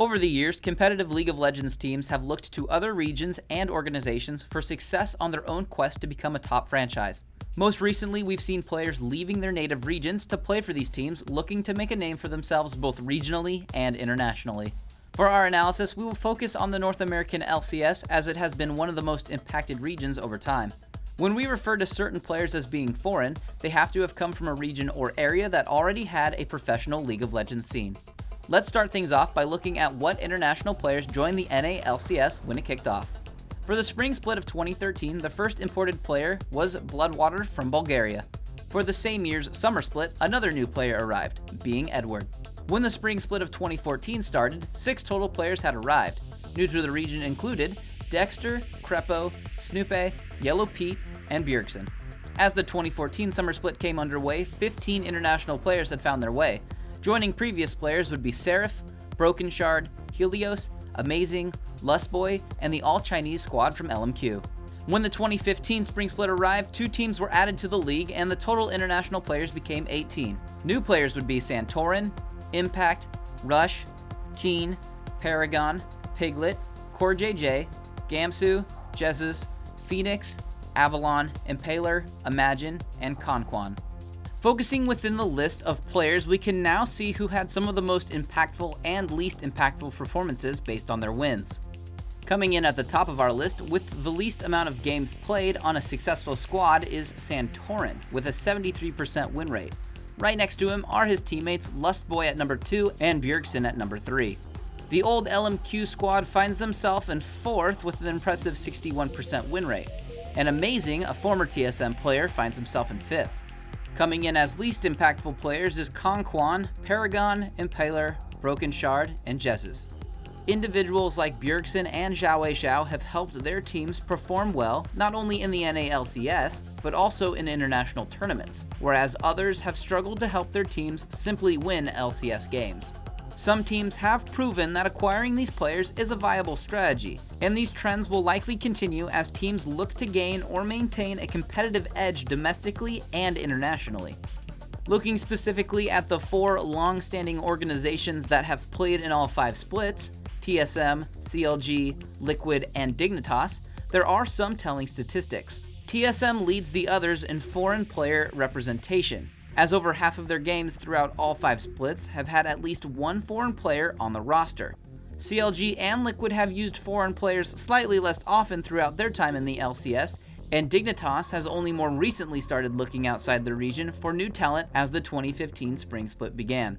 Over the years, competitive League of Legends teams have looked to other regions and organizations for success on their own quest to become a top franchise. Most recently, we've seen players leaving their native regions to play for these teams, looking to make a name for themselves both regionally and internationally. For our analysis, we will focus on the North American LCS as it has been one of the most impacted regions over time. When we refer to certain players as being foreign, they have to have come from a region or area that already had a professional League of Legends scene. Let's start things off by looking at what international players joined the NA LCS when it kicked off. For the spring split of 2013, the first imported player was Bloodwater from Bulgaria. For the same year's summer split, another new player arrived, being Edward. When the spring split of 2014 started, 6 total players had arrived. New to the region included Dexter, Crepo, Snoopy, Yellow Pete, and Bjergsen. As the 2014 summer split came underway, 15 international players had found their way. Joining previous players would be Seraph, Broken Shard, Helios, Amazing, Lustboy, and the all-Chinese squad from LMQ. When the 2015 spring split arrived, 2 teams were added to the league and the total international players became 18. New players would be Santorin, Impact, Rush, Keen, Paragon, Piglet, Core JJ, Gamsu, Jesus, Phoenix, Avalon, Impaler, Imagine, and Conquan. Focusing within the list of players, we can now see who had some of the most impactful and least impactful performances based on their wins. Coming in at the top of our list with the least amount of games played on a successful squad is Santorin with a 73% win rate. Right next to him are his teammates Lustboy at number 2 and Bjergsen at number 3. The old LMQ squad finds themselves in 4th with an impressive 61% win rate. And Amazing, a former TSM player, finds himself in 5th. Coming in as least impactful players is Conquan, Paragon, Impaler, Broken Shard, and Jesus. Individuals like Bjergsen and Xiao Xiao have helped their teams perform well, not only in the NA LCS, but also in international tournaments, whereas others have struggled to help their teams simply win LCS games. Some teams have proven that acquiring these players is a viable strategy, and these trends will likely continue as teams look to gain or maintain a competitive edge domestically and internationally. Looking specifically at the 4 long-standing organizations that have played in all 5 splits, TSM, CLG, Liquid, and Dignitas, there are some telling statistics. TSM leads the others in foreign player representation, as over half of their games throughout all 5 splits have had at least one foreign player on the roster. CLG and Liquid have used foreign players slightly less often throughout their time in the LCS, and Dignitas has only more recently started looking outside the region for new talent as the 2015 spring split began.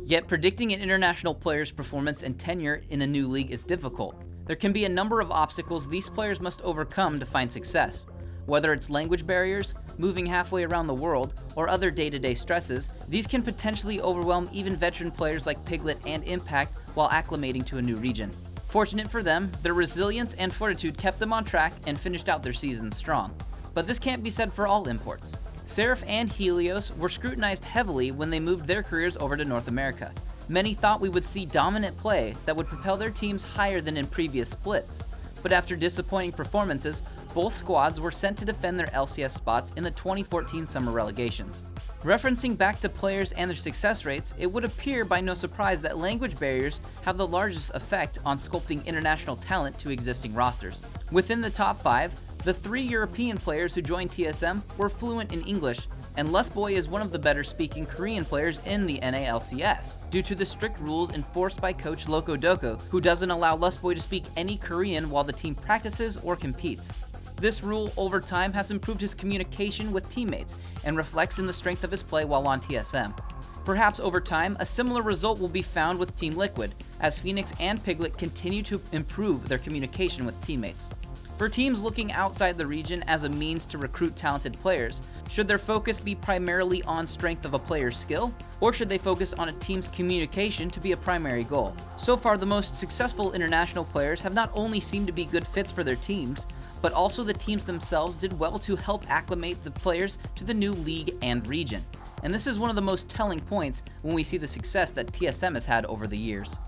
Yet predicting an international player's performance and tenure in a new league is difficult. There can be a number of obstacles these players must overcome to find success. Whether it's language barriers, moving halfway around the world, or other day-to-day stresses, these can potentially overwhelm even veteran players like Piglet and Impact while acclimating to a new region. Fortunate for them, their resilience and fortitude kept them on track and finished out their season strong. But this can't be said for all imports. Seraph and Helios were scrutinized heavily when they moved their careers over to North America. Many thought we would see dominant play that would propel their teams higher than in previous splits. But after disappointing performances, both squads were sent to defend their LCS spots in the 2014 summer relegations. Referencing back to players and their success rates, it would appear by no surprise that language barriers have the largest effect on sculpting international talent to existing rosters. Within the top 5, the 3 European players who joined TSM were fluent in English, and Lustboy is one of the better speaking Korean players in the NA LCS, due to the strict rules enforced by coach Loco Doko, who doesn't allow Lustboy to speak any Korean while the team practices or competes. This rule over time has improved his communication with teammates and reflects in the strength of his play while on TSM. Perhaps over time, a similar result will be found with Team Liquid, as Phoenix and Piglet continue to improve their communication with teammates. For teams looking outside the region as a means to recruit talented players, should their focus be primarily on strength of a player's skill, or should they focus on a team's communication to be a primary goal? So far, the most successful international players have not only seemed to be good fits for their teams, but also the teams themselves did well to help acclimate the players to the new league and region. And this is one of the most telling points when we see the success that TSM has had over the years.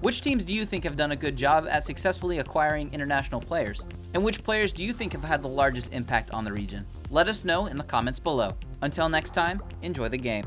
Which teams do you think have done a good job at successfully acquiring international players? And which players do you think have had the largest impact on the region? Let us know in the comments below. Until next time, enjoy the game.